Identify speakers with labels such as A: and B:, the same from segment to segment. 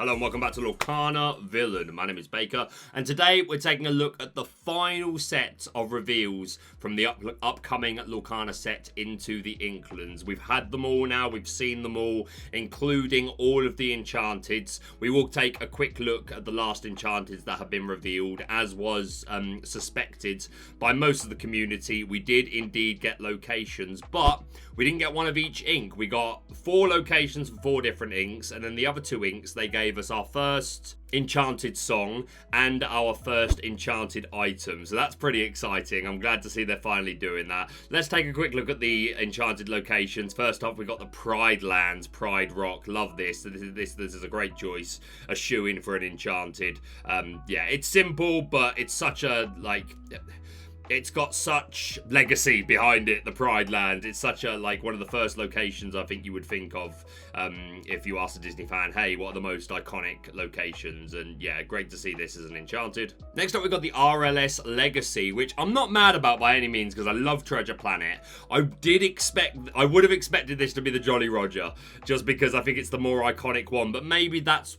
A: Hello and welcome back to Lorcana Villain. My name is Baker, and today we're taking a look at the final set of reveals from the upcoming Lorcana set into the Inklands. We've had them all now, we've seen them all, including all of the Enchanteds. We will take a quick look at the last Enchanteds that have been revealed, as was suspected by most of the community. We did indeed get locations, but we didn't get one of each ink. We got 4 locations for 4 different inks, and then the other 2 inks, they gave us our first enchanted song and our first enchanted item. So that's pretty exciting. I'm glad to see they're finally doing that. Let's take a quick look at the enchanted locations. First off, we got the Pride Lands, Pride Rock. Love this. This is a great choice. A shoe-in for an enchanted. Yeah, it's simple, but it's such a, it's got such legacy behind it, the Pride Land. It's such a, one of the first locations I think you would think of if you asked a Disney fan, hey, what are the most iconic locations? And yeah, great to see this as an Enchanted. Next up, we've got the RLS Legacy, which I'm not mad about by any means because I love Treasure Planet. I would have expected this to be the Jolly Roger, just because I think it's the more iconic one, but maybe that's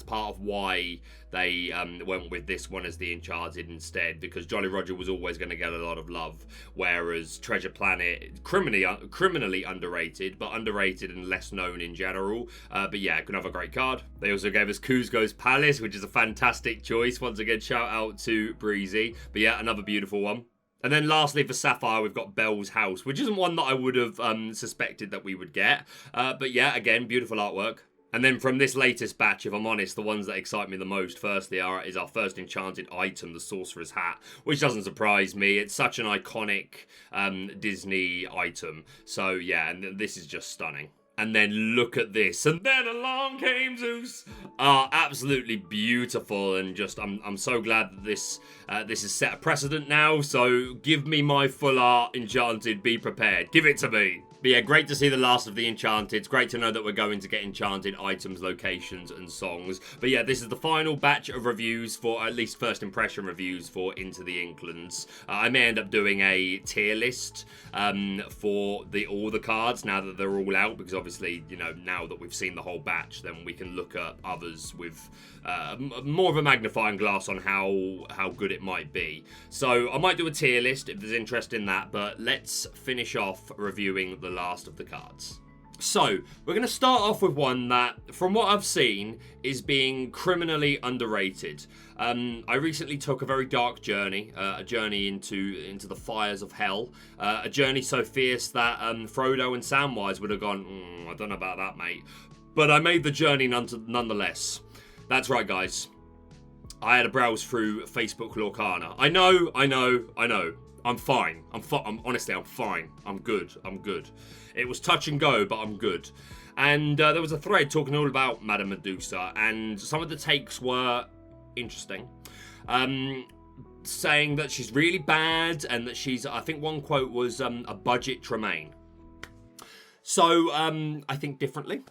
A: part of why they went with this one as the Enchanted instead, because Jolly Roger was always going to get a lot of love, whereas Treasure Planet, criminally underrated, but underrated and less known in general. But yeah, another great card. They also gave us Kuzco's Palace, which is a fantastic choice. Once again, shout out to Breezy. But yeah, another beautiful one. And then lastly, for Sapphire, we've got Belle's House, which isn't one that I would have suspected that we would get. But yeah, again, beautiful artwork. And then from this latest batch, if I'm honest, the ones that excite me the most, firstly, is our first enchanted item, the Sorcerer's Hat, which doesn't surprise me. It's such an iconic Disney item. So yeah, and this is just stunning. And then look at this. And then along came Zeus. Absolutely beautiful. And just, I'm so glad that this has set a precedent now. So give me my full art Enchanted. Be prepared. Give it to me. But yeah, great to see the last of the Enchanted. It's great to know that we're going to get Enchanted items, locations, and songs. But yeah, this is the final batch of reviews for, at least first impression reviews for Into the Inklands. I may end up doing a tier list for all the cards now that they're all out, because obviously, you know, now that we've seen the whole batch, then we can look at others with more of a magnifying glass on how good it might be. So I might do a tier list if there's interest in that, but let's finish off reviewing the last of the cards. So, we're going to start off with one that, from what I've seen, is being criminally underrated. I recently took a very dark journey, a journey into the fires of hell, a journey so fierce that Frodo and Samwise would have gone, I don't know about that, mate. But I made the journey nonetheless. That's right, guys. I had a browse through Facebook Lorcana. I know. I'm fine. Honestly, I'm fine. I'm good. It was touch and go, but I'm good. And there was a thread talking all about Madame Medusa, and some of the takes were interesting. Saying that she's really bad, and that she's, I think one quote was a budget Tremaine. So, I think differently.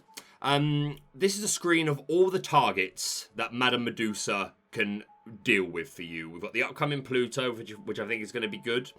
A: This is a screen of all the targets that Madame Medusa can deal with for you. We've got the upcoming Pluto, which I think is going to be good.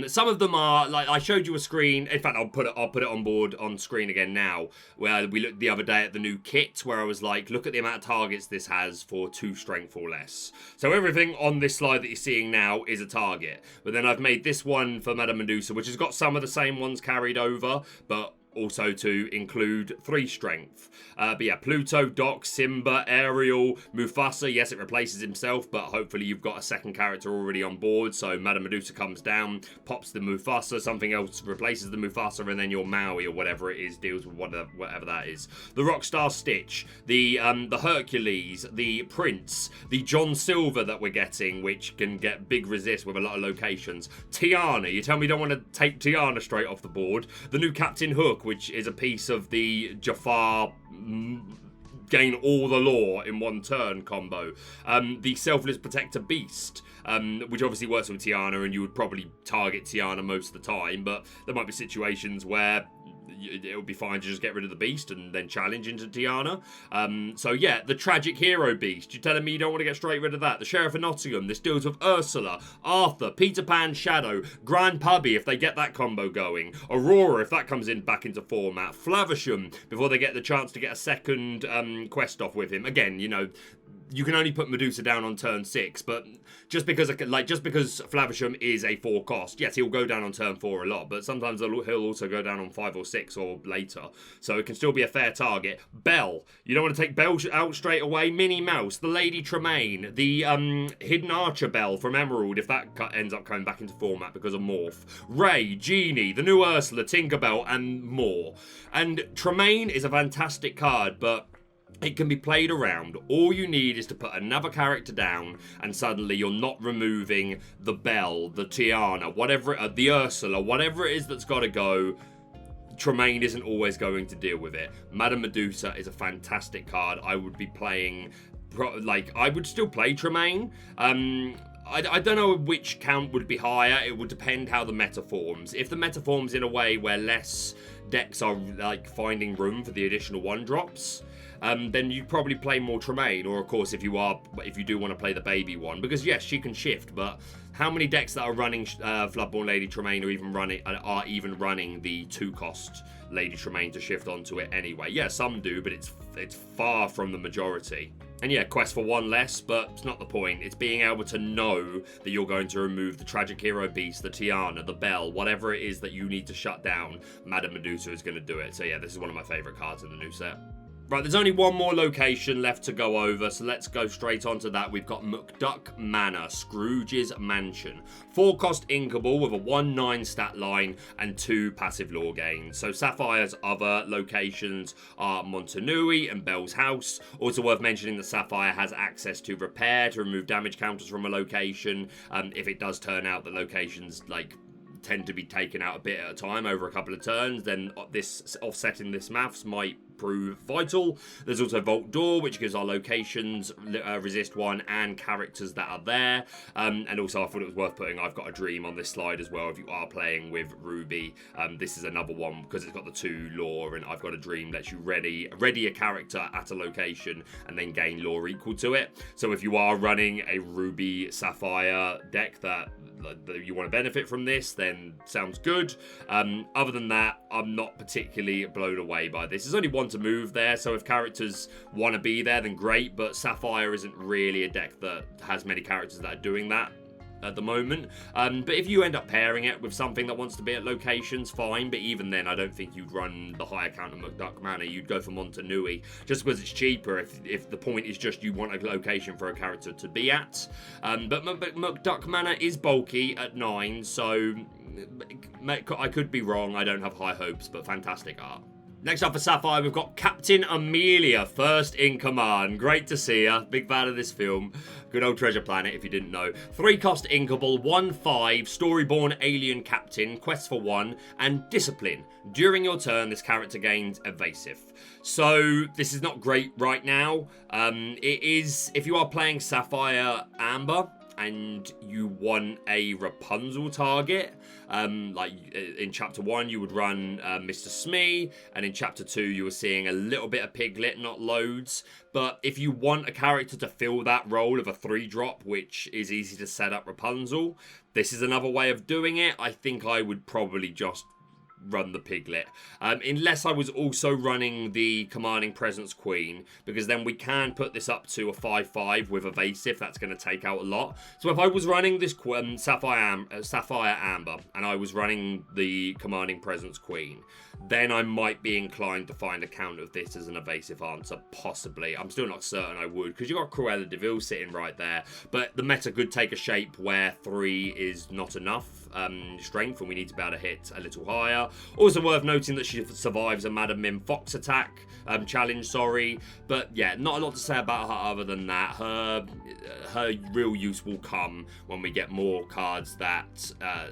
A: Some of them are, like, I showed you a screen. In fact, I'll put it on screen again now, where we looked the other day at the new kit, where I was like, look at the amount of targets this has for 2 strength or less. So everything on this slide that you're seeing now is a target. But then I've made this one for Madame Medusa, which has got some of the same ones carried over, but also to include 3 strength. But yeah, Pluto, Doc, Simba, Ariel, Mufasa. Yes, it replaces himself, but hopefully you've got a second character already on board. So Madame Medusa comes down, pops the Mufasa, something else replaces the Mufasa, and then your Maui or whatever it is deals with whatever that is. The Rockstar Stitch, the Hercules, the Prince, the John Silver that we're getting, which can get big resist with a lot of locations. Tiana, you tell me you don't want to take Tiana straight off the board. The new Captain Hook, which is a piece of the Jafar gain all the lore in one turn combo. The Selfless Protector Beast, which obviously works with Tiana, and you would probably target Tiana most of the time, but there might be situations where it would be fine to just get rid of the beast and then challenge into Tiana. So yeah, the tragic hero beast. You're telling me you don't want to get straight rid of that? The Sheriff of Nottingham. This deals with Ursula, Arthur, Peter Pan, Shadow, Grand Pubby if they get that combo going, Aurora if that comes in back into format, Flavisham before they get the chance to get a second quest off with him. Again, you know, you can only put Medusa down on turn 6, but just because Flavisham is a 4 cost, yes, he'll go down on turn 4 a lot, but sometimes he'll also go down on 5 or 6 or later, so it can still be a fair target. Belle, you don't want to take Belle out straight away. Minnie Mouse, the Lady Tremaine, the Hidden Archer Belle from Emerald, if that ends up coming back into format because of Morph. Ray, Genie, the new Ursula, Tinkerbell, and more. And Tremaine is a fantastic card, but it can be played around. All you need is to put another character down and suddenly you're not removing the Belle, the Tiana, whatever, the Ursula, whatever it is that's got to go. Tremaine isn't always going to deal with it. Madame Medusa is a fantastic card. I would be playing, I would still play Tremaine. I don't know which count would be higher. It would depend how the meta forms. If the meta forms in a way where less decks are like finding room for the additional 1-drops, then you'd probably play more Tremaine, or of course if you do want to play the baby one, because yes, she can shift, but how many decks that are running Floodborn Lady Tremaine are even running the 2-cost Lady Tremaine to shift onto it anyway? Yeah, some do, but it's far from the majority. And yeah, quest for 1 less, but it's not the point. It's being able to know that you're going to remove the Tragic Hero Beast, the Tiana, the Belle, whatever it is that you need to shut down, Madame Medusa is going to do it. So yeah, this is one of my favourite cards in the new set. Right, there's only one more location left to go over, so let's go straight on to that. We've got Mcduck Manor, Scrooge's Mansion. 4-cost inkable with a 1/9 stat line and 2 passive lore gains. So Sapphire's other locations are Montanui and Belle's House. Also worth mentioning that Sapphire has access to repair to remove damage counters from a location. If it does turn out that locations tend to be taken out a bit at a time over a couple of turns, then this offsetting this maths might prove vital. There's also Vault Door, which gives our locations resist 1 and characters that are there. And also I thought it was worth putting I've Got a Dream on this slide as well if you are playing with Ruby. This is another one because it's got the 2 lore, and I've Got a Dream lets you ready a character at a location and then gain lore equal to it. So if you are running a Ruby Sapphire deck that you want to benefit from this, then sounds good. Other than that, I'm not particularly blown away by this. There's only 1 to move there, so if characters want to be there, then great, but Sapphire isn't really a deck that has many characters that are doing that at the moment. But if you end up pairing it with something that wants to be at locations, fine, but even then I don't think you'd run the higher count of Mcduck Manor. You'd go for Montanui just because it's cheaper if the point is just you want a location for a character to be at. But Mcduck Manor is bulky at 9, so I could be wrong. I don't have high hopes, but fantastic art. Next up for Sapphire, we've got Captain Amelia, first in command. Great to see her. Big fan of this film. Good old Treasure Planet, if you didn't know. 3-cost inkable, 1/5, Storyborn Alien Captain, quest for 1, and Discipline. During your turn, this character gains Evasive. So, this is not great right now. It is, if you are playing Sapphire Amber, and you want a Rapunzel target, like in chapter 1 you would run Mr. Smee, and in chapter 2 you were seeing a little bit of Piglet, not loads. But if you want a character to fill that role of a 3-drop, which is easy to set up Rapunzel, this is another way of doing it. I think I would probably just run the Piglet, unless I was also running the Commanding Presence Queen, because then we can put this up to a 5/5 with Evasive. That's going to take out a lot. So if I was running this Sapphire Amber and I was running the Commanding Presence Queen, then I might be inclined to find a count of this as an evasive answer, possibly. I'm still not certain I would, because you've got Cruella de Vil sitting right there, but the meta could take a shape where 3 is not enough strength, and we need to be able to hit a little higher. Also worth noting that she survives a Madam Mim Fox attack challenge, but yeah, not a lot to say about her other than that. Her real use will come when we get more cards that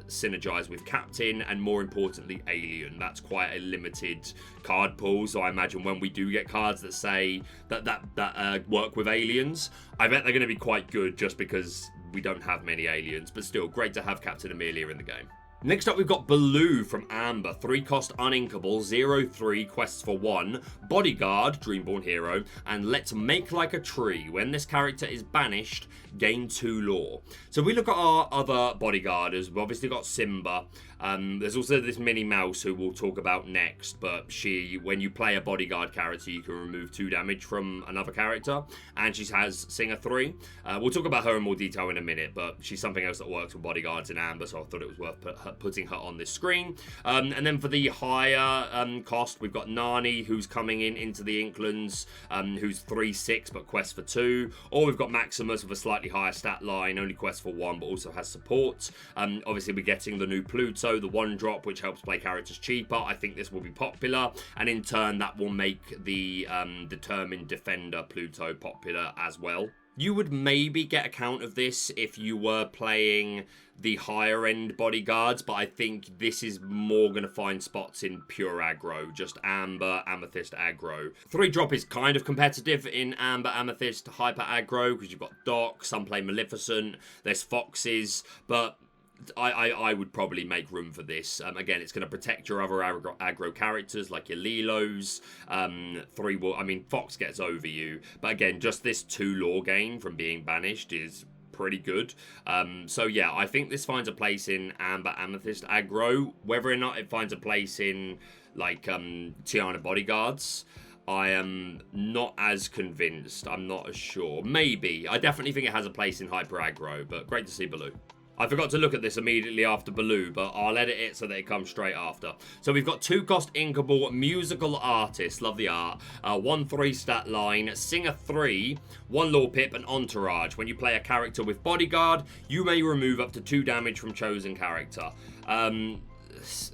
A: synergize with Captain, and more importantly Alien. That's quite a limited card pool, so I imagine when we do get cards that say that work with aliens, I bet they're going to be quite good, just because we don't have many aliens. But still, great to have Captain Amelia in the game. Next up, we've got Baloo from Amber. 3-cost uninkable, 0/3, quests for 1, bodyguard, Dreamborn hero, and let's make like a tree. When this character is banished, gain 2 lore. So we look at our other bodyguarders. We've obviously got Simba. There's also this Minnie Mouse who we'll talk about next, but when you play a bodyguard character, you can remove 2 damage from another character, and she has Singer 3. We'll talk about her in more detail in a minute, but she's something else that works with bodyguards in Amber, so I thought it was worth putting her on this screen. And then for the higher cost, we've got Nani, who's coming into the Inklands, who's 3/6 but quests for 2, or we've got Maximus with a slightly higher stat line, only quests for 1 but also has support. Obviously we're getting the new Pluto, the 1-drop, which helps play characters cheaper. I think this will be popular, and in turn that will make the Determined Defender Pluto popular as well. You would maybe get account of this if you were playing the higher end bodyguards, but I think this is more going to find spots in pure aggro, just Amber, Amethyst aggro. 3-drop is kind of competitive in Amber, Amethyst, hyper aggro, because you've got Doc, some play Maleficent, there's Foxes, but I would probably make room for this. Again, it's going to protect your other aggro characters like your Lilos. Fox gets over you. But again, just this 2 lore gain from being banished is pretty good. So yeah, I think this finds a place in Amber Amethyst aggro. Whether or not it finds a place in like Tiana Bodyguards, I am not as convinced. I'm not as sure. Maybe. I definitely think it has a place in hyper aggro, but great to see Baloo. I forgot to look at this immediately after Baloo, but I'll edit it so that it comes straight after. So we've got 2-cost inkable musical artist, love the art, 1/3 stat line, Singer 3, 1 lore pip, and entourage. When you play a character with bodyguard, you may remove up to 2 damage from chosen character.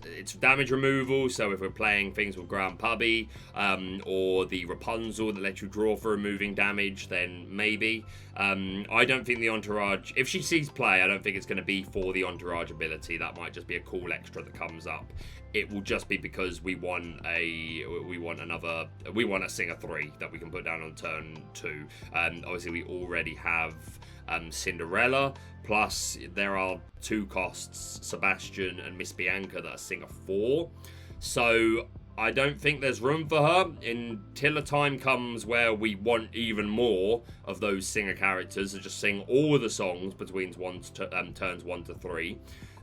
A: It's damage removal, so if we're playing things with Grand Puppy or the Rapunzel that lets you draw for removing damage, then maybe. I don't think the entourage, if she sees play, I don't think it's going to be for the entourage ability. That might just be a cool extra that comes up. It will just be because we want a Singer 3 that we can put down on turn 2. Obviously we already have Cinderella, plus there are 2 costs, Sebastian and Miss Bianca, that are Singer 4. So I don't think there's room for her until a time comes where we want even more of those singer characters to just sing all the songs between turns 1 to 3.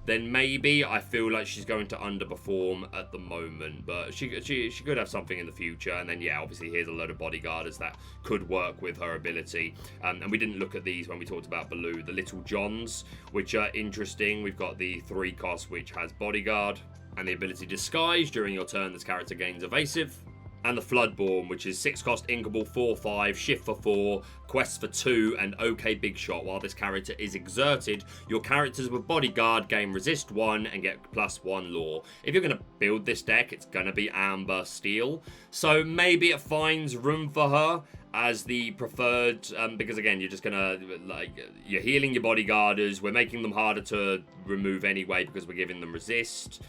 A: Then maybe. I feel like she's going to underperform at the moment, but she could have something in the future. And then yeah, obviously here's a load of bodyguarders that could work with her ability. And we didn't look at these when we talked about Baloo. The Little Johns, which are interesting. We've got the 3-cost, which has bodyguard and the ability disguise. During your turn, this character gains evasive. And the Floodborn, which is 6-cost inkable, 4/5, shift for 4, quests for 2, and OK Big Shot. While this character is exerted, your characters with bodyguard gain resist 1 and get +1 lore. If you're going to build this deck, it's going to be Amber Steel. So maybe it finds room for her as the preferred, because again, you're just going to, you're healing your bodyguarders. We're making them harder to remove anyway because we're giving them resist.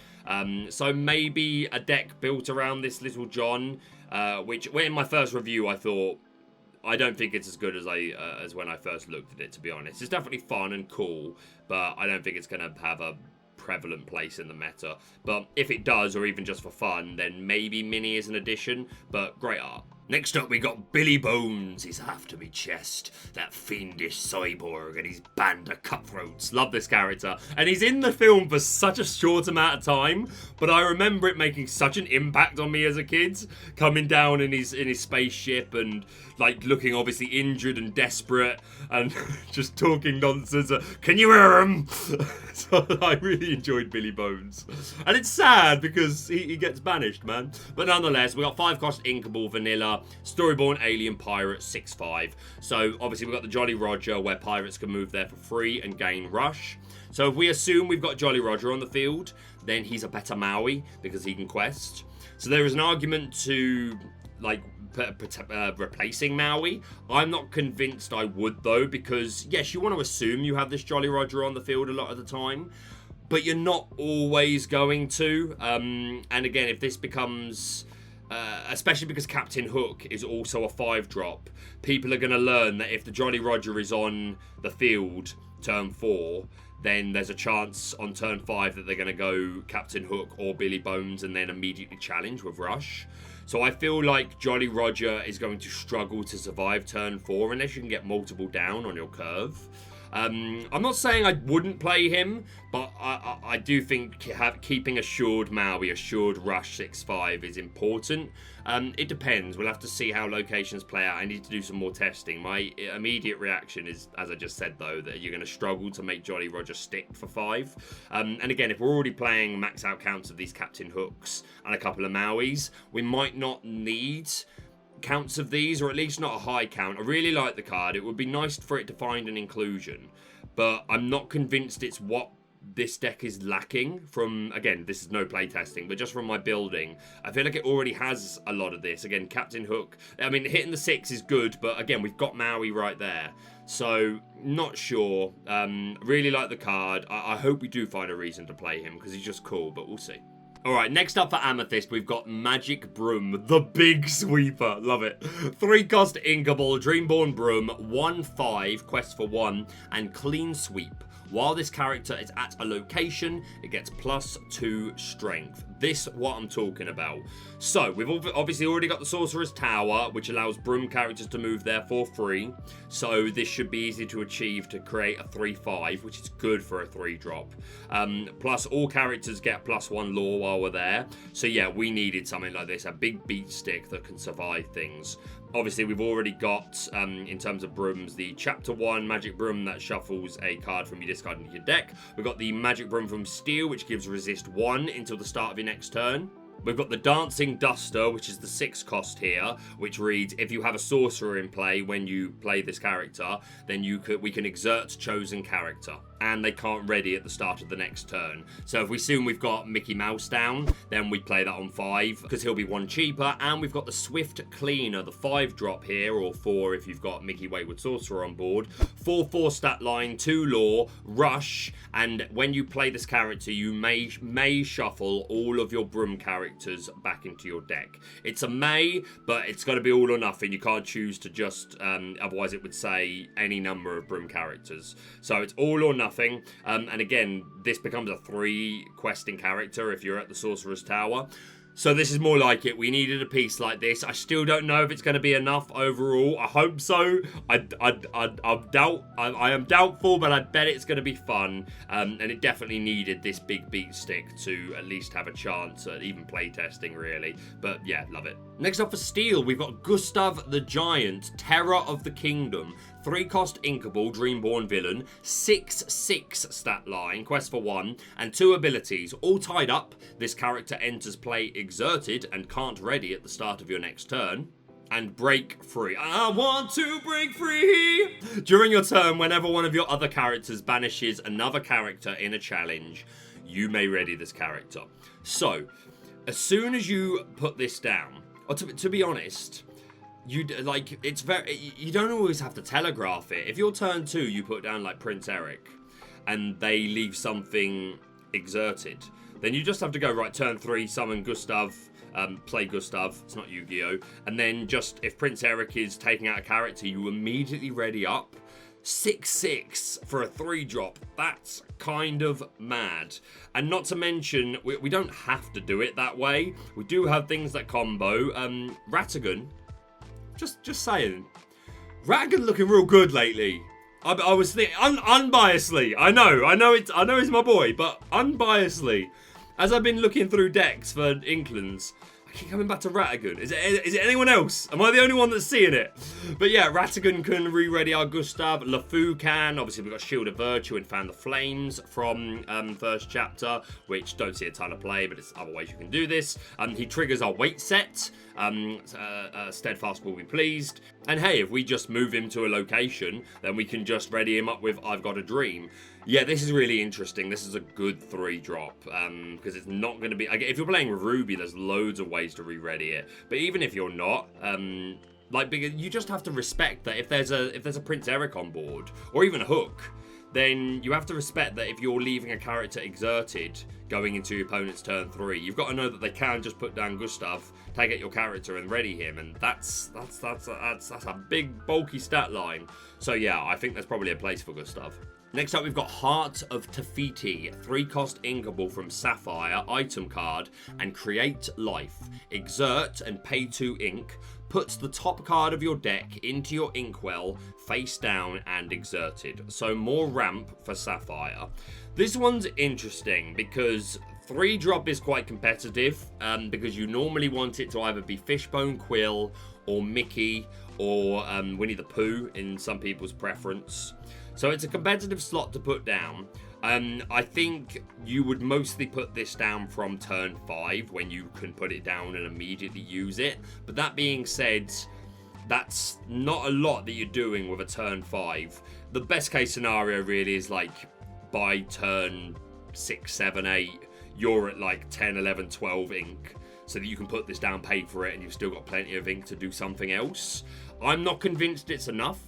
A: So maybe a deck built around this Little John, which in my first review I thought, I don't think it's as good as when I first looked at it, to be honest. It's definitely fun and cool, but I don't think it's going to have a prevalent place in the meta. But if it does, or even just for fun, then maybe Minnie is an addition, but great art. Next up, we got Billy Bones. He's after me chest. That fiendish cyborg and his band of cutthroats. Love this character. And he's in the film for such a short amount of time, but I remember it making such an impact on me as a kid. Coming down in his spaceship and looking obviously injured and desperate and just talking nonsense. Can you hear him? So I really enjoyed Billy Bones. And it's sad because he gets banished, man. But nonetheless, we got 5-cost inkable vanilla. Storyborn Alien Pirate 6/5. So obviously we've got the Jolly Roger where pirates can move there for free and gain rush. So if we assume we've got Jolly Roger on the field, then he's a better Maui because he can quest. So there is an argument to replacing Maui. I'm not convinced I would though, because yes, you want to assume you have this Jolly Roger on the field a lot of the time, but you're not always going to. And again, if this becomes especially because Captain Hook is also a 5-drop, people are going to learn that if the Jolly Roger is on the field turn 4, then there's a chance on turn 5 that they're going to go Captain Hook or Billy Bones and then immediately challenge with Rush. So I feel like Jolly Roger is going to struggle to survive turn 4 unless you can get multiple down on your curve. I'm not saying I wouldn't play him, but I do think keeping assured Maui, assured Rush 6-5 is important. It depends. We'll have to see how locations play out. I need to do some more testing. My immediate reaction is, as I just said, though, that you're going to struggle to make Jolly Roger stick for 5. And again, if we're already playing max out counts of these Captain Hooks and a couple of Mauis, we might not need counts of these, or at least not a high count. I really like the card. It would be nice for it to find an inclusion, but I'm not convinced it's what this deck is lacking from, again, this is no play testing, but just from my building, I feel like it already has a lot of this. Again, Captain Hook, I mean, hitting the 6 is good, but again, we've got Maui right there. So, not sure. Really like the card. I hope we do find a reason to play him, because he's just cool, but we'll see. Alright, next up for Amethyst, we've got Magic Broom, the big sweeper. Love it. 3-cost Inkable, Dreamborn Broom, 1/5, Quest for 1, and Clean Sweep. While this character is at a location, it gets +2 strength. This what I'm talking about. So, we've obviously already got the Sorcerer's Tower, which allows Broom characters to move there for free. So, this should be easy to achieve to create a 3/5, which is good for a 3-drop. Plus, all characters get +1 lore while we're there. So, yeah, we needed something like this, a big beat stick that can survive things. Obviously, we've already got, in terms of brooms, the Chapter 1 Magic Broom that shuffles a card from your discard into your deck. We've got the Magic Broom from Steel, which gives resist 1 until the start of your next turn. We've got the Dancing Duster, which is the 6-cost here, which reads, if you have a sorcerer in play when you play this character, then we can exert chosen character. And they can't ready at the start of the next turn. So if we assume we've got Mickey Mouse down, then we play that on 5, because he'll be 1 cheaper. And we've got the Swift Cleaner, the 5-drop here, or 4 if you've got Mickey Wayward Sorcerer on board. 4/4 stat line, 2 lore, rush, and when you play this character, you may shuffle all of your Broom characters back into your deck. It's a may, but it's got to be all or nothing. You can't choose to just, otherwise it would say any number of Broom characters. So it's all or nothing. And again, this becomes a 3 questing character if you're at the Sorcerer's Tower. So this is more like it. We needed a piece like this. I still don't know if it's going to be enough overall. I hope so. I am doubtful, but I bet it's going to be fun. And it definitely needed this big beat stick to at least have a chance at even play testing, really. But yeah, love it. Next up for Steel, we've got Gustav the Giant, Terror of the Kingdom. 3-cost Inkable, Dreamborn Villain, 6/6 stat line, Quest for 1, and 2 abilities. All tied up, this character enters play exerted and can't ready at the start of your next turn. And break free. I want to break free! During your turn, whenever one of your other characters banishes another character in a challenge, you may ready this character. So, as soon as you put this down, or to be honest, you don't always have to telegraph it. If your turn 2, you put down like Prince Eric, and they leave something exerted, then you just have to go, right, turn 3, summon Gustav, play Gustav, it's not Yu-Gi-Oh! And then just, if Prince Eric is taking out a character, you immediately ready up. 6/6 for a 3-drop. That's kind of mad. And not to mention, we don't have to do it that way. We do have things that combo. Ratigan, just saying. Ratigan looking real good lately. I was thinking, unbiasedly, I know he's my boy, but unbiasedly, as I've been looking through decks for Inklands, I keep coming back to Ratigan. Is it anyone else? Am I the only one that's seeing it? But yeah, Ratigan can re-ready our Gustav. LeFou can. Obviously, we've got Shield of Virtue and Fan the Flames from first chapter, which don't see a ton of play, but it's other ways you can do this. He triggers our weight set. Steadfast will be pleased. And hey, if we just move him to a location, then we can just ready him up with I've Got a Dream. Yeah, this is really interesting. This is a good 3-drop, because it's not going to be... If you're playing Ruby, there's loads of ways to re-ready it. But even if you're not, you just have to respect that if there's a Prince Eric on board, or even a Hook, then you have to respect that if you're leaving a character exerted going into your opponent's turn 3, you've got to know that they can just put down Gustav, take out your character and ready him, and that's a big bulky stat line. So yeah, I think there's probably a place for Gustav. Next up, we've got Heart of Te Fiti, 3-cost inkable from Sapphire, item card, and create life. Exert and pay 2 ink. Put the top card of your deck into your inkwell, face down and exerted. So more ramp for Sapphire. This one's interesting because 3-drop is quite competitive, because you normally want it to either be Fishbone Quill or Mickey or Winnie the Pooh in some people's preference. So it's a competitive slot to put down. I think you would mostly put this down from turn 5 when you can put it down and immediately use it. But that being said, that's not a lot that you're doing with a turn 5. The best case scenario really is like by turn 6, 7, 8, you're at like 10, 11, 12 ink. So that you can put this down, pay for it, and you've still got plenty of ink to do something else. I'm not convinced it's enough.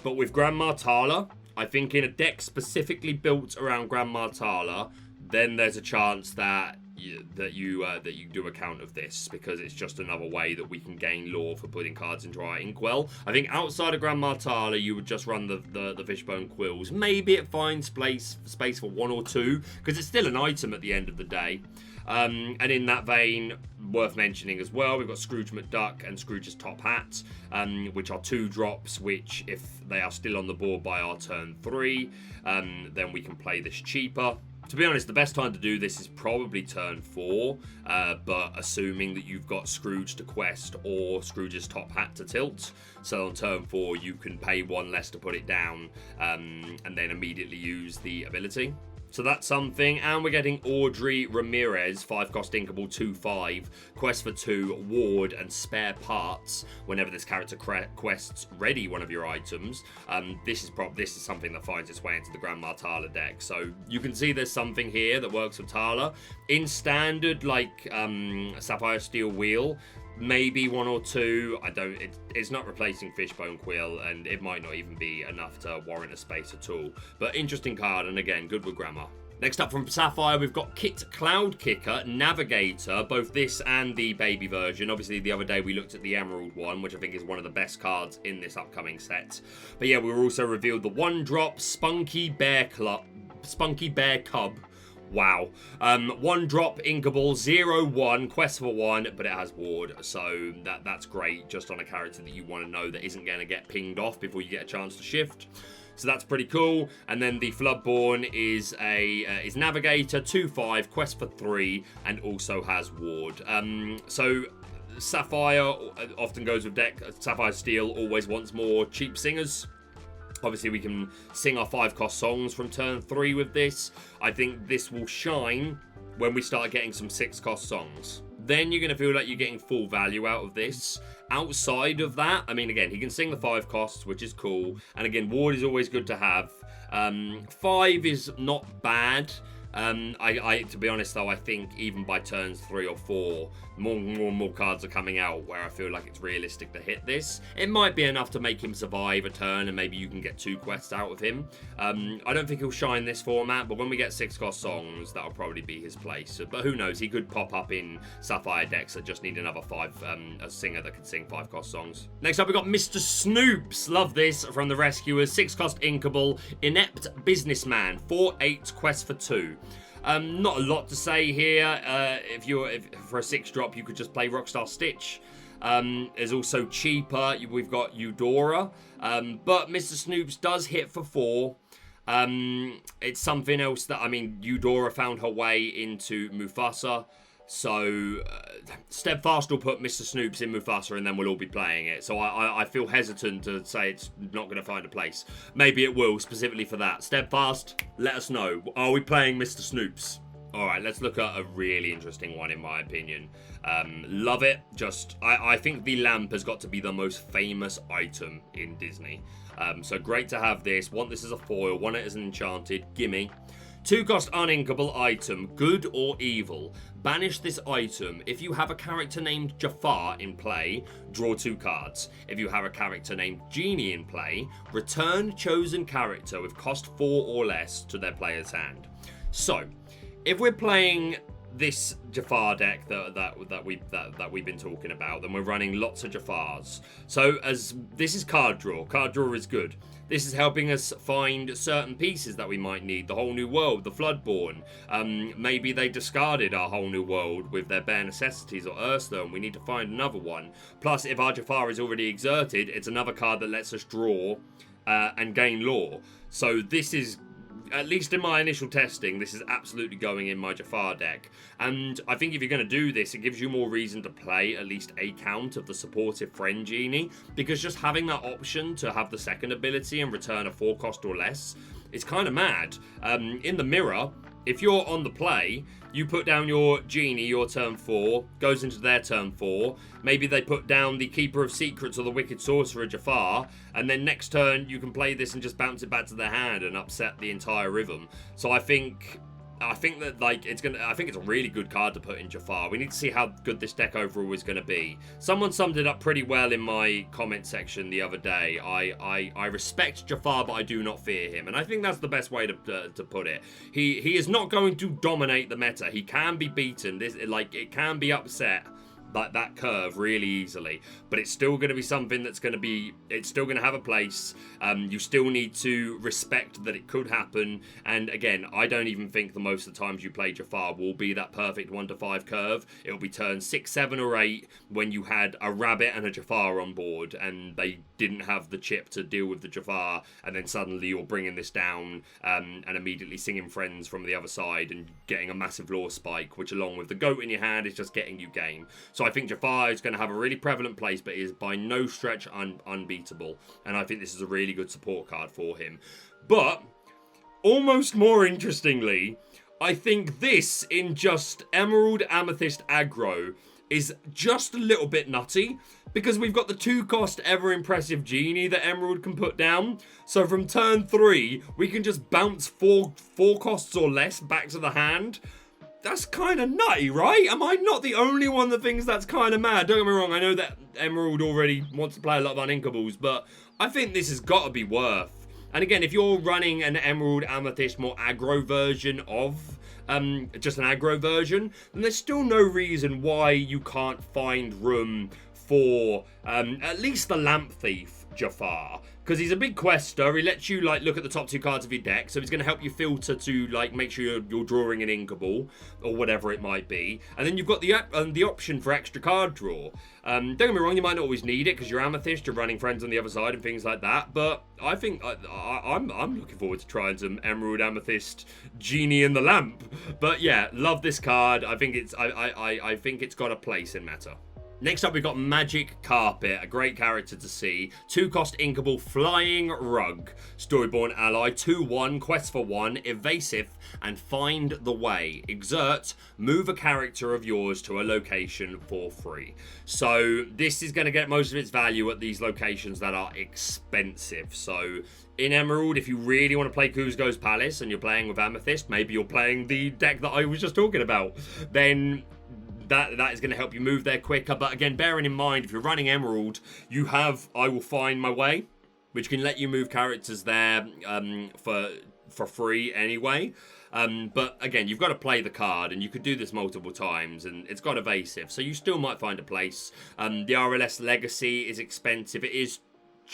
A: But with Grandma Tala, I think in a deck specifically built around Grandma Tala, then there's a chance that you do account of this, because it's just another way that we can gain lore for putting cards into our inkwell. I think outside of Grandma Tala, you would just run the Fishbone Quills. Maybe it finds space for 1 or 2, because it's still an item at the end of the day. And in that vein, worth mentioning as well, we've got Scrooge McDuck and Scrooge's Top Hat, which are 2-drops, which if they are still on the board by our turn 3, then we can play this cheaper. To be honest, the best time to do this is probably turn 4, but assuming that you've got Scrooge to quest or Scrooge's Top Hat to tilt. So on turn 4, you can pay 1 less to put it down, and then immediately use the ability. So that's something. And we're getting Audrey Ramirez, 5-cost inkable, 2/5, quest for 2, ward, and spare parts whenever this character quests ready one of your items. This is something that finds its way into the Grandma Tala deck. So you can see there's something here that works for Tala. In standard, like Sapphire Steel Wheel, maybe 1 or 2. It's not replacing Fishbone Quill, and it might not even be enough to warrant a space at all. But interesting card, and again, good with Grandma. Next up from Sapphire, we've got Kit Cloudkicker, Navigator, both this and the baby version. Obviously, the other day we looked at the Emerald one, which I think is one of the best cards in this upcoming set. But yeah, we were also revealed the 1-drop Spunky Bear Cub. Wow. 1-drop inkable, 0/1, quest for 1, but it has ward, so that's great just on a character that you want to know that isn't going to get pinged off before you get a chance to shift. So that's pretty cool. And then the Floodborn is Navigator, 2/5, quest for 3, and also has ward. So Sapphire often goes with deck. Sapphire Steel always wants more cheap singers. Obviously, we can sing our 5-cost songs from turn 3 with this. I think this will shine when we start getting some 6-cost songs. Then you're going to feel like you're getting full value out of this. Outside of that, I mean, again, he can sing the 5 costs, which is cool. And again, ward is always good to have. 5 is not bad. To be honest though, I think even by turns 3 or 4, more and more cards are coming out where I feel like it's realistic to hit this. It might be enough to make him survive a turn, and maybe you can get 2 quests out of him. I don't think he'll shine this format, but when we get 6-cost songs, that'll probably be his place. But who knows, he could pop up in Sapphire decks that just need another a singer that can sing 5-cost songs. Next up, we got Mr. Snoops. Love this from the Rescuers. 6-cost inkable, inept businessman, 4/8, quest for 2. Not a lot to say here. If for a 6-drop, you could just play Rockstar Stitch. There's also cheaper. We've got Eudora. But Mr. Snoops does hit for 4. It's something else that, I mean, Eudora found her way into Mufasa. So Steadfast will put Mr. Snoops in Mufasa, and then we'll all be playing it. So I feel hesitant to say it's not going to find a place. Maybe it will, specifically for that. Steadfast, let us know. Are we playing Mr. Snoops? All right, let's look at a really interesting one, in my opinion. Love it. I think the lamp has got to be the most famous item in Disney. So great to have this. Want this as a foil. Want it as an enchanted. Gimme. 2-cost uninkable item, good or evil. Banish this item. If you have a character named Jafar in play, draw 2 cards. If you have a character named Genie in play, return chosen character with cost 4 or less to their player's hand. So, if we're playing this Jafar deck that we've been talking about, then we're running lots of Jafars. So as this is card draw is good. This is helping us find certain pieces that we might need. The Whole New World, the Floodborn. Maybe they discarded our Whole New World with their Bare Necessities or Earthstone. We need to find another one. Plus, if our Jafar is already exerted, it's another card that lets us draw and gain lore. So this is, at least in my initial testing, this is absolutely going in my Jafar deck. And I think if you're going to do this, it gives you more reason to play at least a count of the supportive friend Genie, because just having that option to have the second ability and return a 4-cost or less is kind of mad. In the mirror, if you're on the play, you put down your Genie, your turn 4, goes into their turn 4. Maybe they put down the Keeper of Secrets or the Wicked Sorcerer Jafar, and then next turn you can play this and just bounce it back to their hand and upset the entire rhythm. So I think that I think it's a really good card to put in Jafar. We need to see how good this deck overall is going to be. Someone summed it up pretty well in my comment section the other day. I respect Jafar, but I do not fear him, and I think that's the best way to put it. He is not going to dominate the meta. He can be beaten. It can be upset that curve really easily, but it's still going to be something that's going to be, it's still going to have a place. You still need to respect that it could happen, and again, I don't even think the most of the times you play Jafar will be that perfect 1 to 5 curve. It'll be turn 6, 7 or 8 when you had a rabbit and a Jafar on board and they didn't have the chip to deal with the Jafar, and then suddenly you're bringing this down and immediately singing friends from the other side and getting a massive lore spike, which along with the goat in your hand is just getting you game. So I think Jafar is going to have a really prevalent place, but is by no stretch unbeatable. And I think this is a really good support card for him. But, almost more interestingly, I think this in just Emerald Amethyst aggro is just a little bit nutty, because we've got the 2-cost ever-impressive Genie that Emerald can put down. So from turn 3, we can just bounce 4 costs or less back to the hand. That's kind of nutty, right? Am I not the only one that thinks that's kind of mad? Don't get me wrong, I know that Emerald already wants to play a lot of uninkables, but I think this has got to be worth. And again, if you're running an Emerald Amethyst more aggro version of just an aggro version, then there's still no reason why you can't find room for at least the Lamp Thief Jafar, because he's a big quester. He lets you look at the top 2 cards of your deck, so he's going to help you filter to make sure you're drawing an inkable or whatever it might be. And then you've got the option for extra card draw. Don't get me wrong, you might not always need it because you're Amethyst, you're running friends on the other side and things like that. But I think I'm looking forward to trying some Emerald Amethyst Genie in the Lamp. But yeah, love this card. I think it's got a place in meta. Next up, we've got Magic Carpet, a great character to see. 2-cost inkable Flying Rug. Storyborn ally, 2/1, quest for 1, evasive, and find the way. Exert, move a character of yours to a location for free. So this is going to get most of its value at these locations that are expensive. So in Emerald, if you really want to play Kuzco's Palace and you're playing with Amethyst, maybe you're playing the deck that I was just talking about, then that is going to help you move there quicker. But again, bearing in mind, if you're running Emerald, you have I Will Find My Way, which can let you move characters there for free anyway. But again, you've got to play the card, and you could do this multiple times, and it's got evasive, so you still might find a place. The RLS Legacy is expensive. It is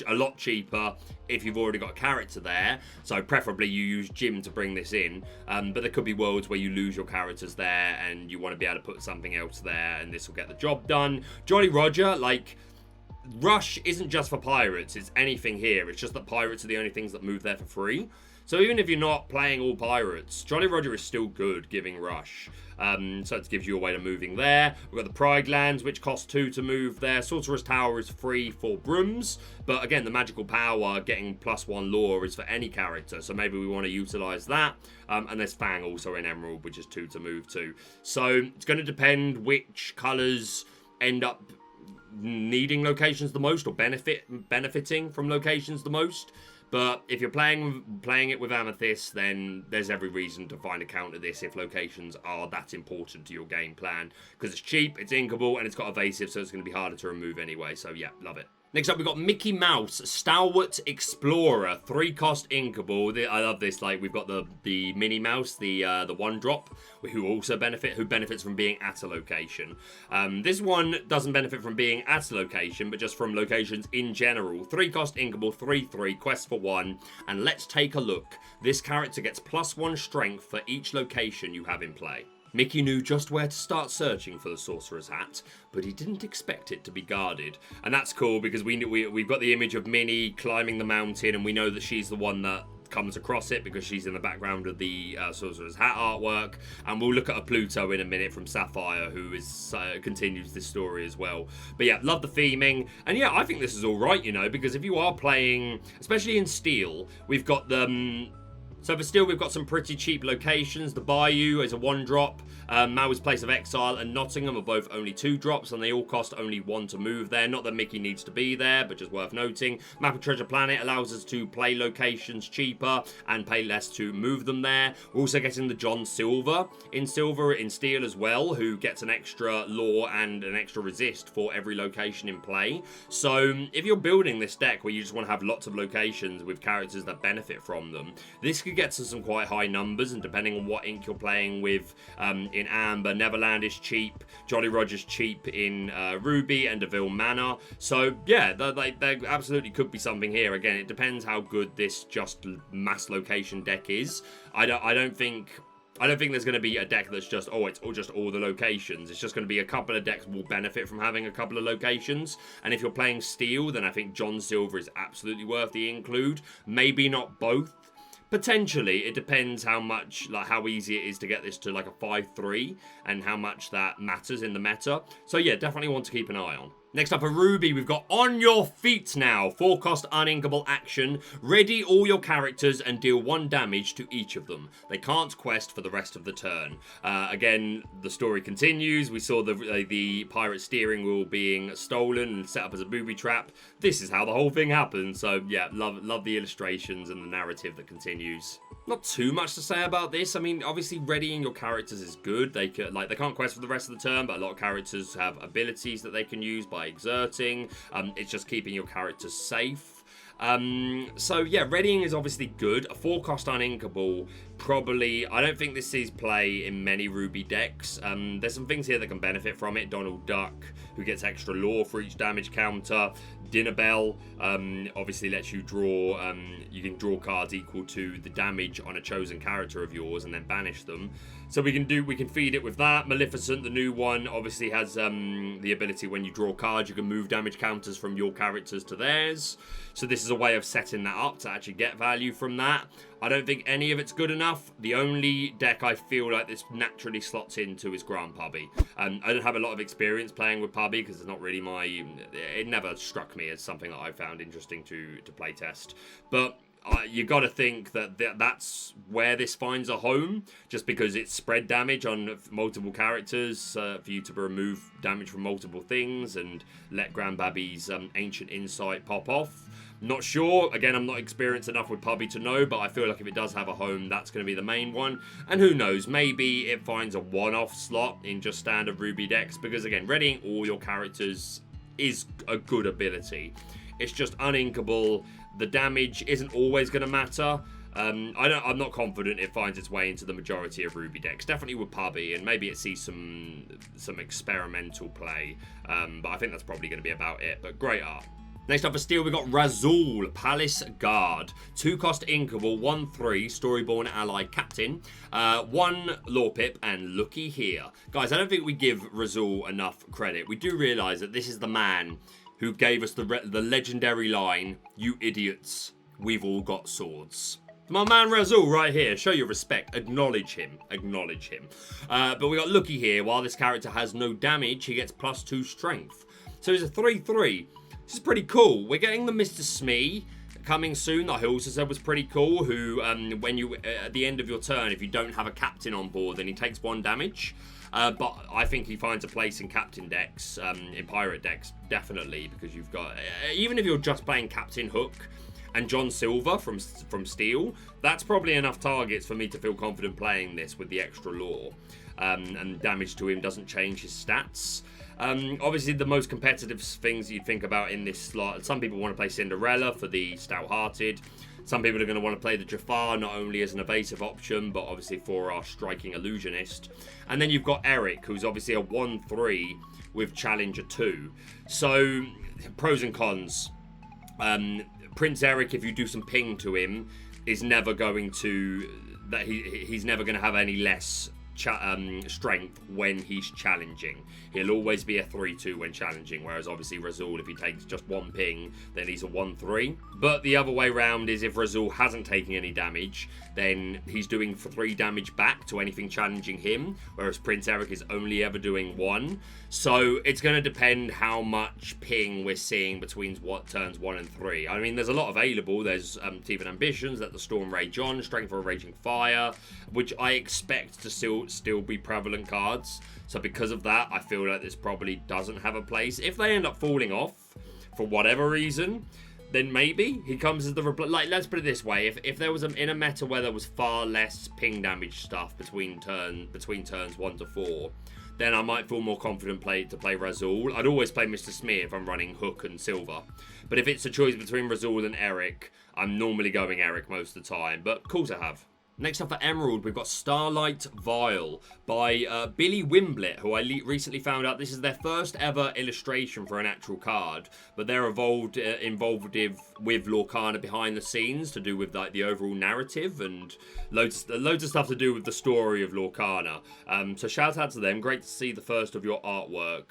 A: a lot cheaper if you've already got a character there, so preferably you use Jim to bring this in, but there could be worlds where you lose your characters there and you want to be able to put something else there, and this will get the job done. Jolly Roger, Rush isn't just for pirates, it's anything here. It's just that pirates are the only things that move there for free. So even if you're not playing all pirates, Jolly Roger is still good giving Rush. So it gives you a way to moving there. We've got the Pride Lands, which cost 2 to move there. Sorcerer's Tower is free for Brooms. But again, the magical power, getting +1 lore, is for any character. So maybe we want to utilize that. And there's Fang also in Emerald, which is 2 to move to. So it's going to depend which colors end up needing locations the most, or benefiting from locations the most. But if you're playing it with Amethyst, then there's every reason to find a counter this if locations are that important to your game plan. Because it's cheap, it's inkable, and it's got evasive, so it's going to be harder to remove anyway. So yeah, love it. Next up, we've got Mickey Mouse, Stalwart Explorer, 3-cost inkable. I love this. Like, we've got the Minnie Mouse, the 1-drop, who benefits from being at a location. This one doesn't benefit from being at a location, but just from locations in general. 3-cost inkable, 3/3, quest for 1, and let's take a look. This character gets +1 strength for each location you have in play. Mickey knew just where to start searching for the Sorcerer's Hat, but he didn't expect it to be guarded. And that's cool because we've got the image of Minnie climbing the mountain, and we know that she's the one that comes across it because she's in the background of the Sorcerer's Hat artwork. And we'll look at a Pluto in a minute from Sapphire, who is continues this story as well. But yeah, love the theming. And yeah, I think this is all right, you know, because if you are playing, especially in Steel, we've got the... So for Steel, we've got some pretty cheap locations. The Bayou is a 1-drop. Mau's Place of Exile and Nottingham are both only 2-drops, and they all cost only 1 to move there. Not that Mickey needs to be there, but just worth noting. Map of Treasure Planet allows us to play locations cheaper and pay less to move them there. We're also getting the John Silver in Steel as well, who gets an extra lore and an extra resist for every location in play. So if you're building this deck where you just want to have lots of locations with characters that benefit from them, this could get to some quite high numbers, and depending on what ink you're playing with, in Amber, Neverland is cheap, Jolly Roger's cheap in Ruby, and Deville Manor. So yeah, there absolutely could be something here. Again, it depends how good this just mass location deck is. I don't think there's going to be a deck that's just, it's all the locations. It's just going to be a couple of decks will benefit from having a couple of locations. And if you're playing Steel, then I think John Silver is absolutely worth the include. Maybe not both. Potentially, it depends how much, like how easy it is to get this to like a 5/3 and how much that matters in the meta. So yeah, definitely want to keep an eye on. Next up, a Ruby, we've got On Your Feet now. 4-cost uninkable action. Ready all your characters and deal 1 damage to each of them. They can't quest for the rest of the turn. Again, the story continues. We saw the pirate steering wheel being stolen and set up as a booby trap. This is how the whole thing happened. So yeah, love the illustrations and the narrative that continues. Not too much to say about this. I mean, obviously readying your characters is good. They can't quest for the rest of the turn, but a lot of characters have abilities that they can use by exerting. It's just keeping your characters safe. So yeah, readying is obviously good. A 4-cost uninkable, probably, I don't think this sees play in many Ruby decks. There's some things here that can benefit from it. Donald Duck, who gets extra lore for each damage counter. Dinner Bell obviously lets you draw, you can draw cards equal to the damage on a chosen character of yours and then banish them. So we can feed it with that. Maleficent, the new one, obviously has the ability when you draw cards, you can move damage counters from your characters to theirs. So this is a way of setting that up to actually get value from that. I don't think any of it's good enough. The only deck I feel like this naturally slots into is Grand Pubby. I don't have a lot of experience playing with Pubby because it's not really it never struck me as something that I found interesting to play test. But you got to think that's where this finds a home, just because it's spread damage on multiple characters for you to remove damage from multiple things and let Grandbaby's Ancient Insight pop off. Not sure. Again, I'm not experienced enough with Pubby to know, but I feel like if it does have a home, that's going to be the main one. And who knows, maybe it finds a one-off slot in just standard Ruby decks, because again, readying all your characters is a good ability. It's just uninkable. The damage isn't always going to matter. I'm not confident it finds its way into the majority of Ruby decks. Definitely with Pubby, and maybe it sees some experimental play. But I think that's probably going to be about it. But great art. Next up for Steel, we've got Razoul, Palace Guard. 2-cost inkable, 1/3, Storyborn Ally Captain. 1 lore pip, and looky here. Guys, I don't think we give Razoul enough credit. We do realise that this is the man who gave us the legendary line, "You idiots, we've all got swords." My man Razoul right here, show your respect, acknowledge him, acknowledge him. But we got looky here, while this character has no damage, he gets +2 strength. So he's a 3/3. This is pretty cool. We're getting the Mr. Smee coming soon, that I also said was pretty cool, who, when you, at the end of your turn, if you don't have a captain on board, then he takes 1 damage. But I think he finds a place in captain decks, in pirate decks, definitely, because you've got, even if you're just playing Captain Hook, and John Silver from Steel, that's probably enough targets for me to feel confident playing this with the extra lore. And damage to him doesn't change his stats. Obviously, the most competitive things you'd think about in this slot, some people want to play Cinderella for the stout-hearted. Some people are going to want to play the Jafar, not only as an evasive option, but obviously for our striking illusionist. And then you've got Eric, who's obviously a 1/3 with Challenger 2. So, pros and cons. Prince Eric, if you do some ping to him, is never going to... he's never going to have any less strength when he's challenging. He'll always be a 3/2 when challenging, whereas obviously Razoul, if he takes just one ping, then he's a 1/3. But the other way round is if Razoul hasn't taken any damage, then he's doing 3 damage back to anything challenging him, whereas Prince Eric is only ever doing 1. So it's going to depend how much ping we're seeing between turns 1 and 3. I mean, there's a lot available. There's Teeth and Ambitions, Let the Storm Rage On, Strength for a Raging Fire, which I expect to still be prevalent cards. So because of that, I feel like this probably doesn't have a place. If they end up falling off for whatever reason, then maybe he comes as the like, let's put it this way, if there was in a meta where there was far less ping damage stuff between turns 1 to 4, then I might feel more confident to play Razoul. I'd always play Mr. Smear if I'm running Hook and Silver. But if it's a choice between Razoul and Eric, I'm normally going Eric most of the time, but cool to have. Next up for Emerald, we've got Starlight Vial by Billy Wimblett, who I recently found out this is their first ever illustration for an actual card, but they're involved with Lorcana behind the scenes to do with like the overall narrative and loads of stuff to do with the story of Lorcana. So shout out to them. Great to see the first of your artwork,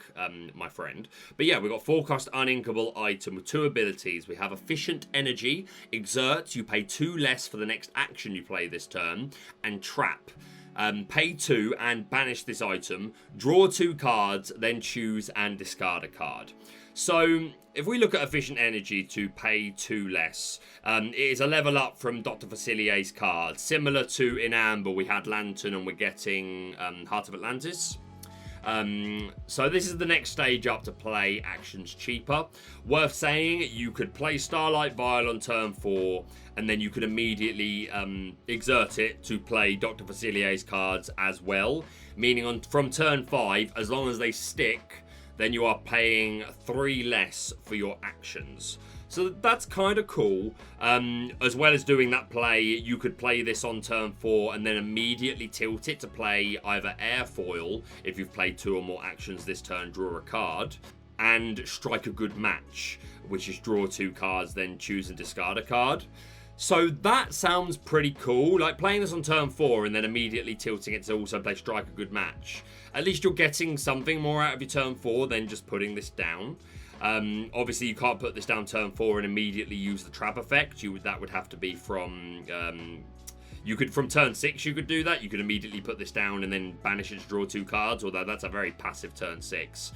A: my friend. But yeah, we've got Forecast Uninkable item with 2 abilities. We have Efficient Energy, Exert, you pay 2 less for the next action you play this turn, and Trap. Pay 2 and banish this item, draw 2 cards, then choose and discard a card. So if we look at Efficient Energy to pay 2 less, it is a level up from Dr. Facilier's card. Similar to in Amber, we had Lantern and we're getting Heart of Atlantis. So this is the next stage up to play actions cheaper. Worth saying, you could play Starlight Vial on turn 4, and then you could immediately exert it to play Dr. Facilier's cards as well. Meaning from turn 5, as long as they stick, then you are paying 3 less for your actions. So that's kind of cool. As well as doing that play, you could play this on turn 4 and then immediately tilt it to play either Airfoil, if you've played 2 or more actions this turn, draw a card, and Strike a Good Match, which is draw 2 cards, then choose and discard a card. So that sounds pretty cool. Like playing this on turn 4 and then immediately tilting it to also play Strike a Good Match. At least you're getting something more out of your turn 4 than just putting this down. Obviously, you can't put this down turn 4 and immediately use the trap effect. That would have to be from... from turn 6 you could do that. You could immediately put this down and then banish it to draw 2 cards, although that's a very passive turn 6.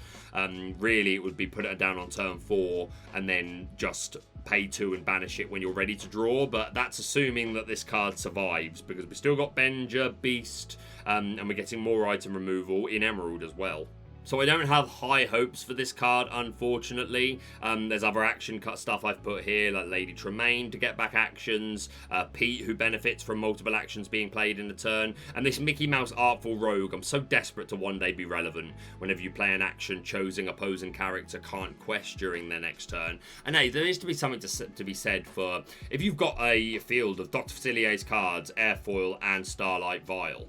A: Really, it would be put it down on turn 4 and then just pay 2 and banish it when you're ready to draw, but that's assuming that this card survives, because we've still got Benger, Beast, and we're getting more item removal in Emerald as well. So I don't have high hopes for this card, unfortunately. There's other action cut stuff I've put here, like Lady Tremaine to get back actions, Pete, who benefits from multiple actions being played in a turn, and this Mickey Mouse Artful Rogue. I'm so desperate to one day be relevant whenever you play an action choosing opposing character can't quest during their next turn. And hey, there needs to be something to be said for if you've got a field of Dr. Facilier's cards, Airfoil, and Starlight Vial.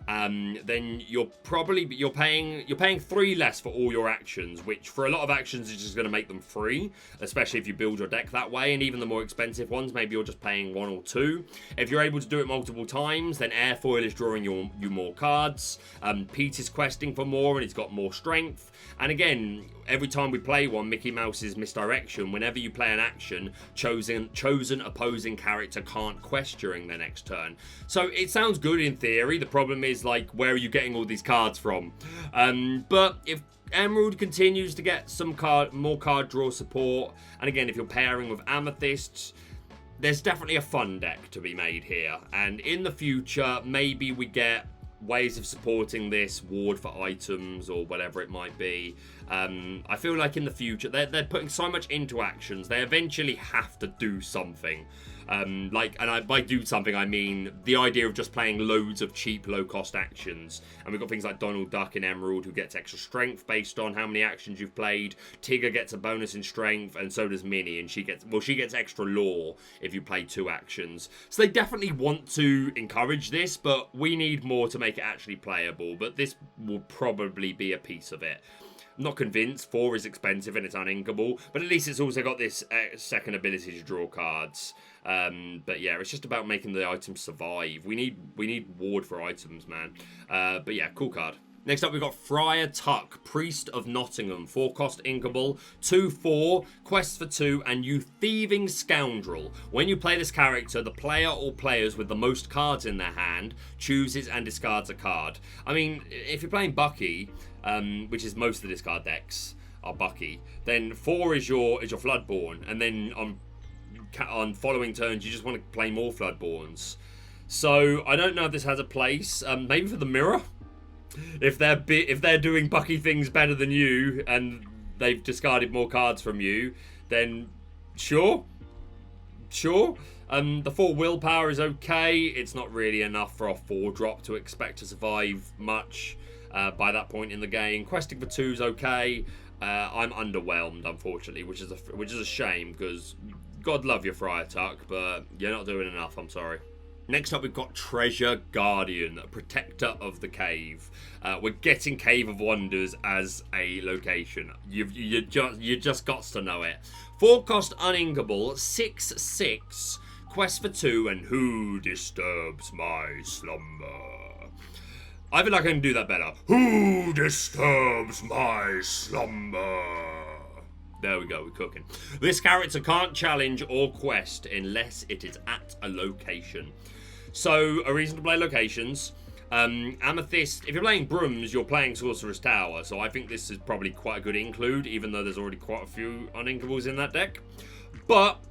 A: Then you're paying 3 less for all your actions, which for a lot of actions is just going to make them free, especially if you build your deck that way. And even the more expensive ones, maybe you're just paying 1 or 2. If you're able to do it multiple times, then Airfoil is drawing you more cards. Pete is questing for more, and he's got more strength. And again, every time we play one, Mickey Mouse's Misdirection, whenever you play an action, chosen opposing character can't quest during their next turn. So it sounds good in theory. The problem is, like, where are you getting all these cards from? But if Emerald continues to get some more card draw support, and again, if you're pairing with Amethysts, there's definitely a fun deck to be made here. And in the future, maybe we get ways of supporting this, ward for items or whatever it might be. I feel like in the future, they're putting so much into actions, they eventually have to do something. By do something, I mean the idea of just playing loads of cheap, low-cost actions. And we've got things like Donald Duck in Emerald, who gets extra strength based on how many actions you've played. Tigger gets a bonus in strength, and so does Minnie, and she gets extra lore if you play 2 actions. So they definitely want to encourage this, but we need more to make it actually playable. But this will probably be a piece of it. I'm not convinced. 4 is expensive and it's uninkable, but at least it's also got this second ability to draw cards. But yeah, it's just about making the items survive. We need ward for items, man. But yeah, cool card. Next up, we've got Friar Tuck, Priest of Nottingham, 4-cost inkable, 2/4, quest for 2, and you thieving scoundrel. When you play this character, the player or players with the most cards in their hand chooses and discards a card. I mean, if you're playing Bucky, which is most of the discard decks are Bucky, then 4 is your Floodborn, and then on following turns you just want to play more Floodborns. So I don't know if this has a place. Maybe for the mirror. If they're doing Bucky things better than you and they've discarded more cards from you, then sure. The 4 willpower is okay. It's not really enough for a 4-drop to expect to survive much by that point in the game. Questing for 2 is okay. I'm underwhelmed, unfortunately, which is a shame, because God love you, Friar Tuck, but you're not doing enough. I'm sorry. Next up, we've got Treasure Guardian, Protector of the Cave. We're getting Cave of Wonders as a location. You just got to know it. 4-cost uninkable, 6/6, quest for 2, and who disturbs my slumber? I feel like I can do that better. Who disturbs my slumber? There we go, we're cooking. This character can't challenge or quest unless it is at a location. So, a reason to play locations. Amethyst, if you're playing Brooms, you're playing Sorcerer's Tower. So I think this is probably quite a good include, even though there's already quite a few uninkables in that deck. But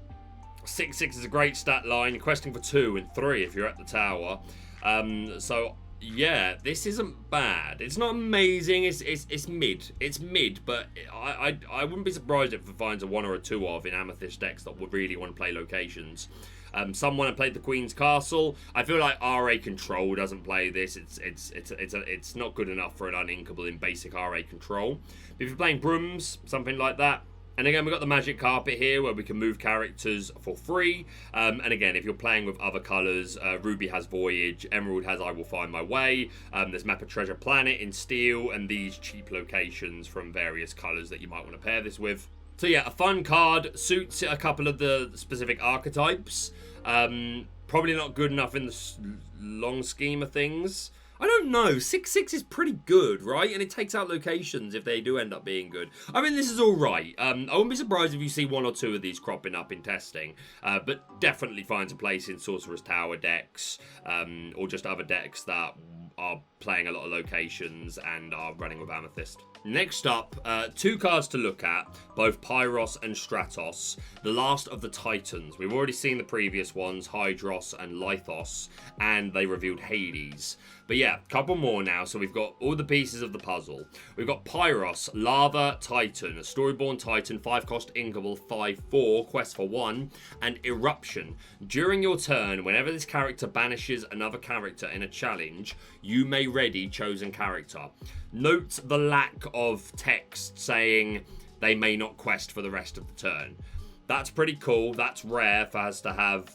A: 6/6 is a great stat line. Questing for 2 and 3 if you're at the tower. So yeah, this isn't bad. It's not amazing. It's mid. It's mid, but I wouldn't be surprised if it finds a 1 or a 2 of in Amethyst decks that would really want to play locations. Someone had played the Queen's Castle. I feel like RA Control doesn't play this. It's not good enough for an uninkable in basic RA Control. But if you're playing Brooms, something like that. And again, we've got the Magic Carpet here where we can move characters for free. And again, if you're playing with other colours, Ruby has Voyage, Emerald has I Will Find My Way. There's Map of Treasure Planet in Steel, and these cheap locations from various colours that you might want to pair this with. So yeah, a fun card, suits a couple of the specific archetypes. Probably not good enough in the long scheme of things. I don't know. 6/6 is pretty good, right? And it takes out locations if they do end up being good. I mean, this is all right. I wouldn't be surprised if you see 1 or 2 of these cropping up in testing. But definitely finds a place in Sorcerer's Tower decks, or just other decks that are playing a lot of locations and are running with Amethyst. Next up, 2 cards to look at, both Pyros and Stratos, the last of the Titans. We've already seen the previous ones, Hydros and Lithos, and they revealed Hades. But yeah, a couple more now, so we've got all the pieces of the puzzle. We've got Pyros, Lava Titan, a Storyborn Titan, 5-cost inkable, 5/4, quest for 1, and Eruption. During your turn, whenever this character banishes another character in a challenge, you may ready chosen character. Note the lack of text saying they may not quest for the rest of the turn. That's pretty cool. That's rare for us to have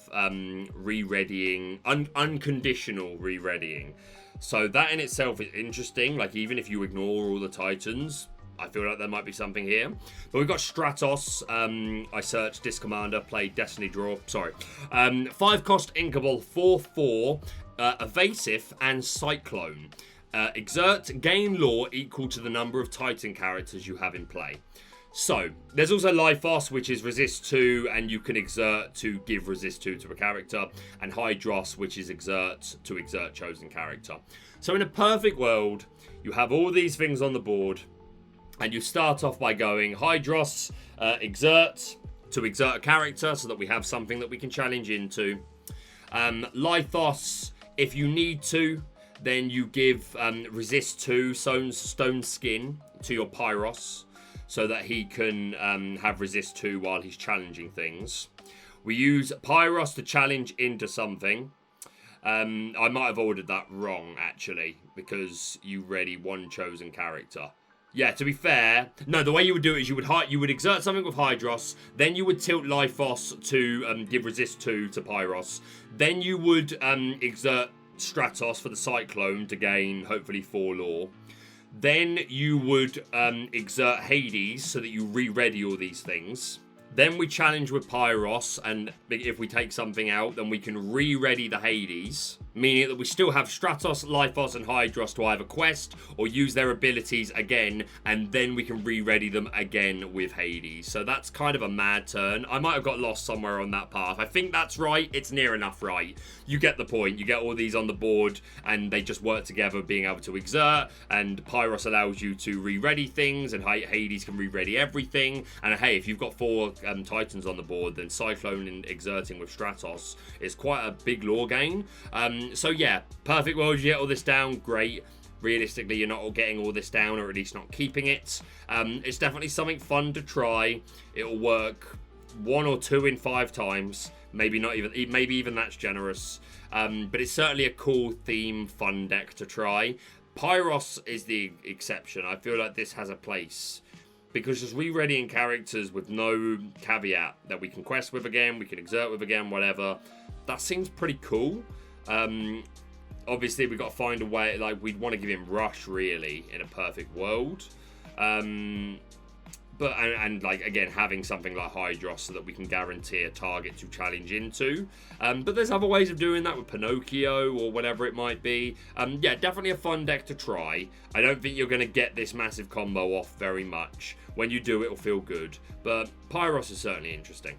A: re-readying, unconditional re-readying. So that in itself is interesting. Like, even if you ignore all the Titans, I feel like there might be something here. But we've got Stratos. I searched Disc Commander, played Destiny Draw. Sorry. 5-cost inkable, 4/4, evasive, and Cyclone. Exert, gain lore equal to the number of Titan characters you have in play. So, there's also Lithos, which is resist 2, and you can exert to give resist 2 to a character, and Hydros, which is exert to exert chosen character. So in a perfect world, you have all these things on the board, and you start off by going Hydros, exert to exert a character, so that we have something that we can challenge into. Lithos, if you need to, Then you give resist 2 stone skin to your Pyros, so that he can have resist 2 while he's challenging things. We use Pyros to challenge into something. I might have ordered that wrong, actually, because you ready one chosen character. Yeah, to be fair, no, the way you would do it is you would exert something with Hydros, then you would tilt Lifos to give resist 2 to Pyros, then you would exert Stratos for the Cyclone to gain, hopefully, 4 lore. Then you would exert Hades so that you re-ready all these things. Then we challenge with Pyros, and if we take something out, then we can re-ready the Hades, meaning that we still have Stratos, Lifos, and Hydros to either quest or use their abilities again, and then we can re-ready them again with Hades. So that's kind of a mad turn. I might have got lost somewhere on that path. I think that's right. It's near enough right. You get the point. You get all these on the board, and they just work together, being able to exert, and Pyros allows you to re-ready things, and Hades can re-ready everything. And hey, if you've got 4 Titans on the board, then Cyclone and exerting with Stratos is quite a big lore gain. So yeah, perfect world, you get all this down, great. Realistically, you're not getting all this down, or at least not keeping it. It's definitely something fun to try. It'll work 1 or 2 in 5 times. Maybe not even, maybe even that's generous. But it's certainly a cool theme, fun deck to try. Pyros is the exception. I feel like this has a place, because just re-readying characters with no caveat that we can quest with again, we can exert with again, whatever, that seems pretty cool. Obviously, we've got to find a way, like, we'd want to give him Rush, really, in a perfect world. But, like, again, having something like Hydros so that we can guarantee a target to challenge into. But there's other ways of doing that with Pinocchio or whatever it might be. Yeah, definitely a fun deck to try. I don't think you're going to get this massive combo off very much. When you do, it'll feel good. But Pyros is certainly interesting.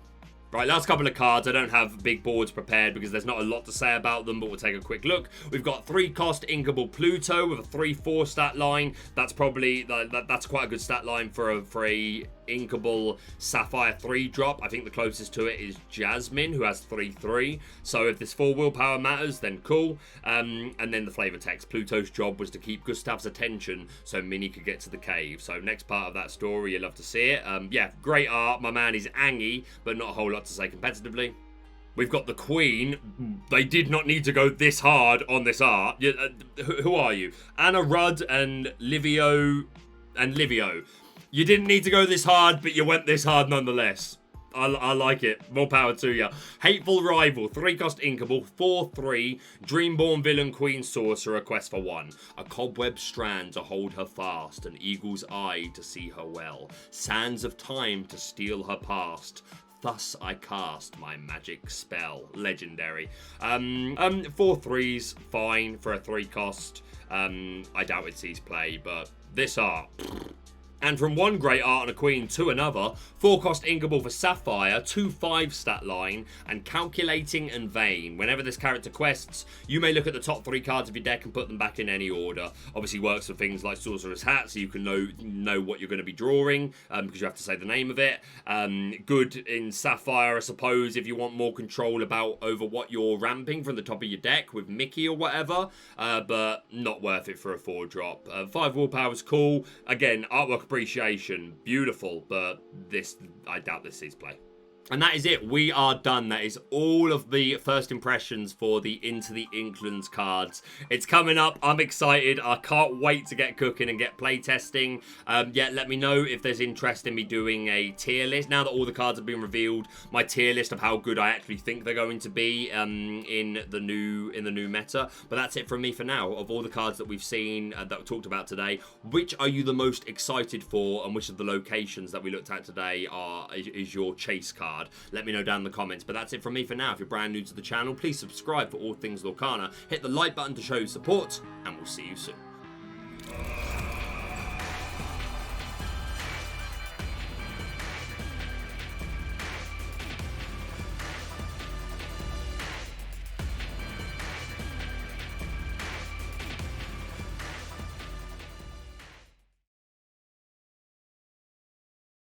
A: Right, last couple of cards. I don't have big boards prepared because there's not a lot to say about them, but we'll take a quick look. We've got 3-cost Inkable Pluto with a 3/4 stat line. That's probably that's quite a good stat line for a Inkable Sapphire 3-drop. I think the closest to it is Jasmine, who has 3/3. So if this 4 willpower matters, then cool. And then the flavor text. Pluto's job was to keep Gustav's attention so Minnie could get to the cave. So next part of that story, you'll love to see it. Yeah, great art. My man is Angie, but not a whole lot to say competitively. We've got the Queen. They did not need to go this hard on this art. Who are you? Anna Rudd and Livio. You didn't need to go this hard, but you went this hard nonetheless. I like it. More power to you. Hateful Rival, 3-cost Inkable, 4/3, Dreamborn Villain Queen Sorcerer, quest for 1. A cobweb strand to hold her fast, an eagle's eye to see her well, sands of time to steal her past. Thus I cast my magic spell. Legendary. 4/3s, fine for a 3-cost. I doubt it sees play, but this art... And from one great art and a queen to another, 4-cost Inkable for Sapphire, 2/5 stat line, and Calculating and Vain. Whenever this character quests, you may look at the top 3 cards of your deck and put them back in any order. Obviously works for things like Sorcerer's Hat, so you can know what you're going to be drawing, because you have to say the name of it. Good in Sapphire, I suppose, if you want more control over what you're ramping from the top of your deck with Mickey or whatever, but not worth it for a 4-drop. 5 willpower is cool. Again, artwork appreciation, beautiful, but this, I doubt this sees play. And that is it. We are done. That is all of the first impressions for the Into the Inklands cards. It's coming up. I'm excited. I can't wait to get cooking and get play testing. Yeah, let me know if there's interest in me doing a tier list. Now that all the cards have been revealed, my tier list of how good I actually think they're going to be in the new meta. But that's it from me for now. Of all the cards that we've seen, that we talked about today, which are you the most excited for, and which of the locations that we looked at today is your chase card? Let me know down in the comments. But that's it from me for now. If you're brand new to the channel, please subscribe for all things Lorcana. Hit the like button to show your support, and we'll see you soon.